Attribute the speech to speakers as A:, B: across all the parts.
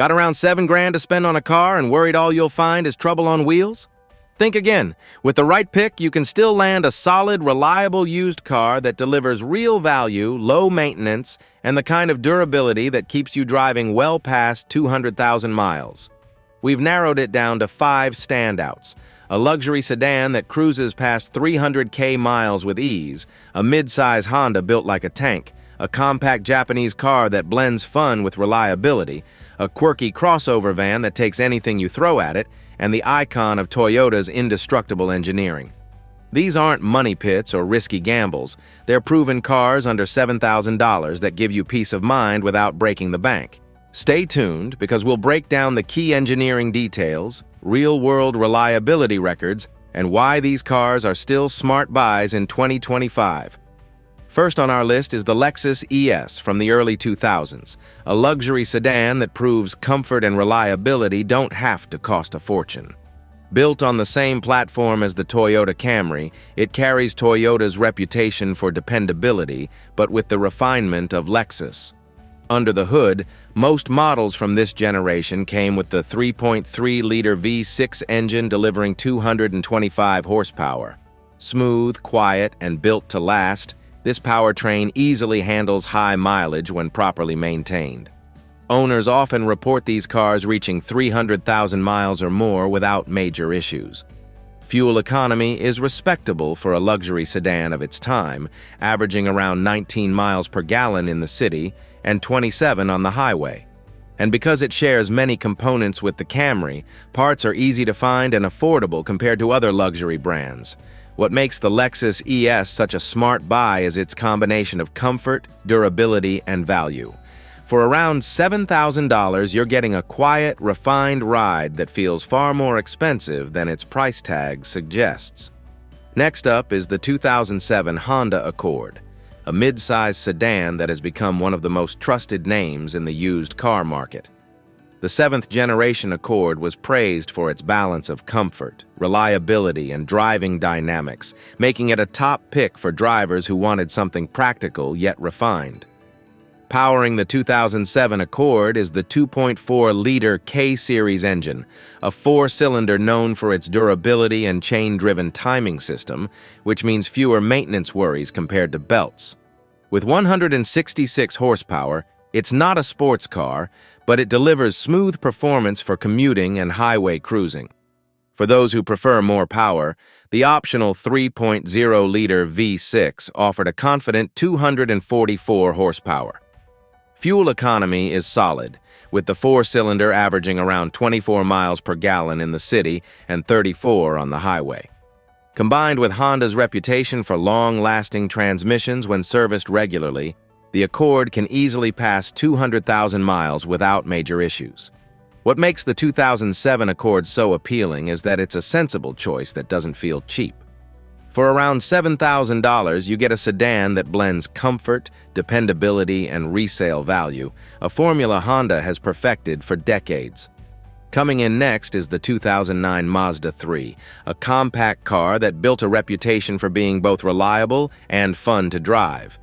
A: Got around 7 grand to spend on a car and worried all you'll find is trouble on wheels? Think again. With the right pick, you can still land a solid, reliable used car that delivers real value, low maintenance, and the kind of durability that keeps you driving well past 200,000 miles. We've narrowed it down to 5 standouts. A luxury sedan that cruises past 300K miles with ease, a mid-size Honda built like a tank, a compact Japanese car that blends fun with reliability, a quirky crossover van that takes anything you throw at it, and the icon of Toyota's indestructible engineering. These aren't money pits or risky gambles. They're proven cars under $7,000 that give you peace of mind without breaking the bank. Stay tuned because we'll break down the key engineering details, real-world reliability records, and why these cars are still smart buys in 2025. First on our list is the Lexus ES from the early 2000s, a luxury sedan that proves comfort and reliability don't have to cost a fortune. Built on the same platform as the Toyota Camry, it carries Toyota's reputation for dependability, but with the refinement of Lexus. Under the hood, most models from this generation came with the 3.3-liter V6 engine delivering 225 horsepower. Smooth, quiet, and built to last, this powertrain easily handles high mileage when properly maintained. Owners often report these cars reaching 300,000 miles or more without major issues. Fuel economy is respectable for a luxury sedan of its time, averaging around 19 miles per gallon in the city and 27 on the highway. And because it shares many components with the Camry, parts are easy to find and affordable compared to other luxury brands. What makes the Lexus ES such a smart buy is its combination of comfort, durability, and value. For around $7,000, you're getting a quiet, refined ride that feels far more expensive than its price tag suggests. Next up is the 2007 Honda Accord, a mid-size sedan that has become one of the most trusted names in the used car market. The 7th-generation Accord was praised for its balance of comfort, reliability, and driving dynamics, making it a top pick for drivers who wanted something practical yet refined. Powering the 2007 Accord is the 2.4-liter K-Series engine, a 4-cylinder known for its durability and chain-driven timing system, which means fewer maintenance worries compared to belts. With 166 horsepower, it's not a sports car, but it delivers smooth performance for commuting and highway cruising. For those who prefer more power, the optional 3.0-liter V6 offered a confident 244 horsepower. Fuel economy is solid, with the 4-cylinder averaging around 24 miles per gallon in the city and 34 on the highway. Combined with Honda's reputation for long-lasting transmissions when serviced regularly, the Accord can easily pass 200,000 miles without major issues. What makes the 2007 Accord so appealing is that it's a sensible choice that doesn't feel cheap. For around $7,000, you get a sedan that blends comfort, dependability, and resale value, a formula Honda has perfected for decades. Coming in next is the 2009 Mazda 3, a compact car that built a reputation for being both reliable and fun to drive.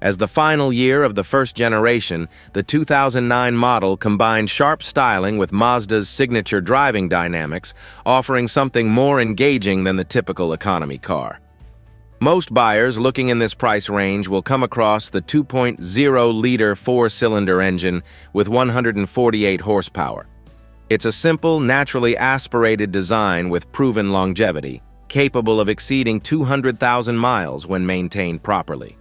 A: As the final year of the first generation, the 2009 model combined sharp styling with Mazda's signature driving dynamics, offering something more engaging than the typical economy car. Most buyers looking in this price range will come across the 2.0-liter 4-cylinder engine with 148 horsepower. It's a simple, naturally aspirated design with proven longevity, capable of exceeding 200,000 miles when maintained properly.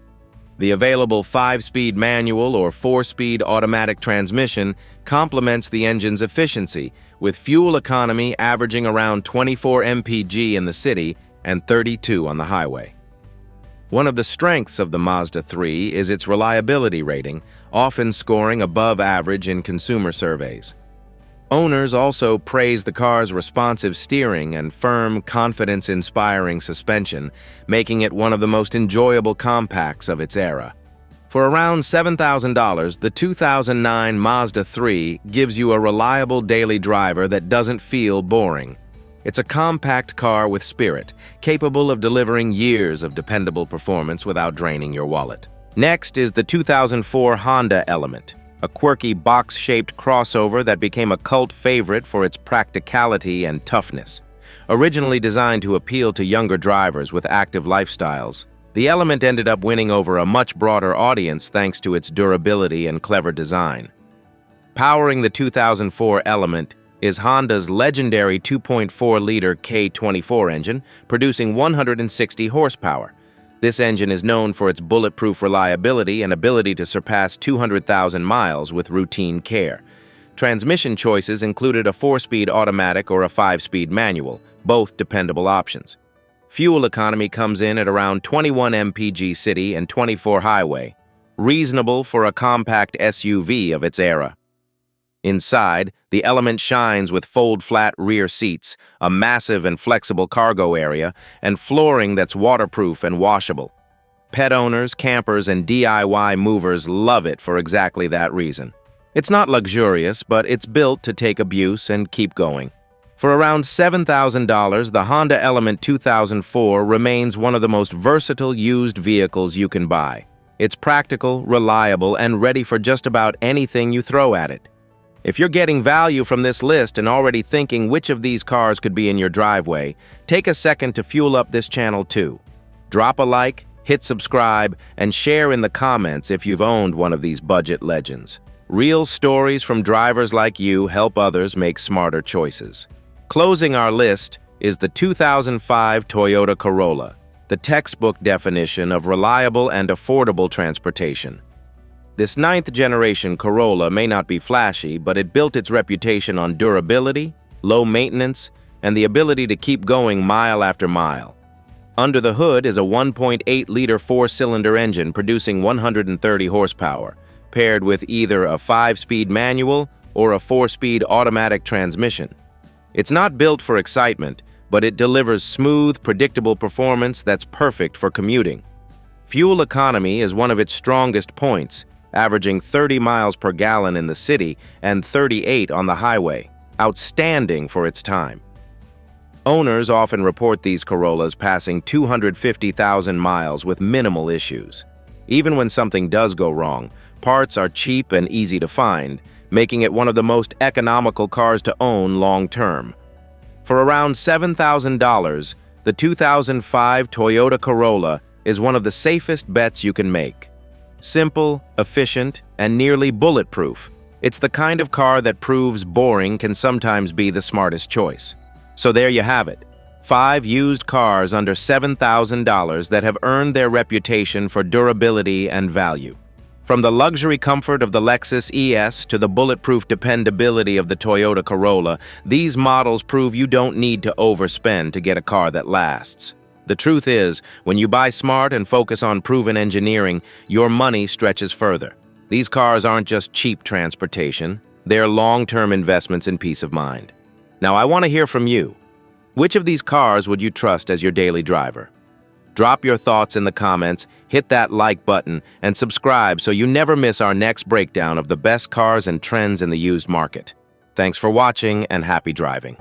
A: The available 5-speed manual or 4-speed automatic transmission complements the engine's efficiency, with fuel economy averaging around 24 mpg in the city and 32 on the highway. One of the strengths of the Mazda 3 is its reliability rating, often scoring above average in consumer surveys. Owners also praise the car's responsive steering and firm, confidence-inspiring suspension, making it one of the most enjoyable compacts of its era. For around $7,000, the 2009 Mazda 3 gives you a reliable daily driver that doesn't feel boring. It's a compact car with spirit, capable of delivering years of dependable performance without draining your wallet. Next is the 2004 Honda Element, a quirky box-shaped crossover that became a cult favorite for its practicality and toughness. Originally designed to appeal to younger drivers with active lifestyles, the Element ended up winning over a much broader audience thanks to its durability and clever design. Powering the 2004 Element is Honda's legendary 2.4-liter K24 engine, producing 160 horsepower. This engine is known for its bulletproof reliability and ability to surpass 200,000 miles with routine care. Transmission choices included a 4-speed automatic or a 5-speed manual, both dependable options. Fuel economy comes in at around 21 mpg city and 24 highway, reasonable for a compact SUV of its era. Inside, the Element shines with fold-flat rear seats, a massive and flexible cargo area, and flooring that's waterproof and washable. Pet owners, campers, and DIY movers love it for exactly that reason. It's not luxurious, but it's built to take abuse and keep going. For around $7,000, the Honda Element 2004 remains one of the most versatile used vehicles you can buy. It's practical, reliable, and ready for just about anything you throw at it. If you're getting value from this list and already thinking which of these cars could be in your driveway, take a second to fuel up this channel too. Drop a like, hit subscribe, and share in the comments if you've owned one of these budget legends. Real stories from drivers like you help others make smarter choices. Closing our list is the 2005 Toyota Corolla, the textbook definition of reliable and affordable transportation. This 9th-generation Corolla may not be flashy, but it built its reputation on durability, low maintenance, and the ability to keep going mile after mile. Under the hood is a 1.8-liter 4-cylinder engine producing 130 horsepower, paired with either a 5-speed manual or a 4-speed automatic transmission. It's not built for excitement, but it delivers smooth, predictable performance that's perfect for commuting. Fuel economy is one of its strongest points, averaging 30 miles per gallon in the city and 38 on the highway, outstanding for its time. Owners often report these Corollas passing 250,000 miles with minimal issues. Even when something does go wrong, parts are cheap and easy to find, making it one of the most economical cars to own long-term. For around $7,000, the 2005 Toyota Corolla is one of the safest bets you can make. Simple, efficient, and nearly bulletproof, it's the kind of car that proves boring can sometimes be the smartest choice. So there you have it, 5 used cars under $7,000 that have earned their reputation for durability and value. From the luxury comfort of the Lexus ES to the bulletproof dependability of the Toyota Corolla, these models prove you don't need to overspend to get a car that lasts. The truth is, when you buy smart and focus on proven engineering, your money stretches further. These cars aren't just cheap transportation, they're long-term investments in peace of mind. Now, I want to hear from you. Which of these cars would you trust as your daily driver? Drop your thoughts in the comments, hit that like button, and subscribe so you never miss our next breakdown of the best cars and trends in the used market. Thanks for watching and happy driving.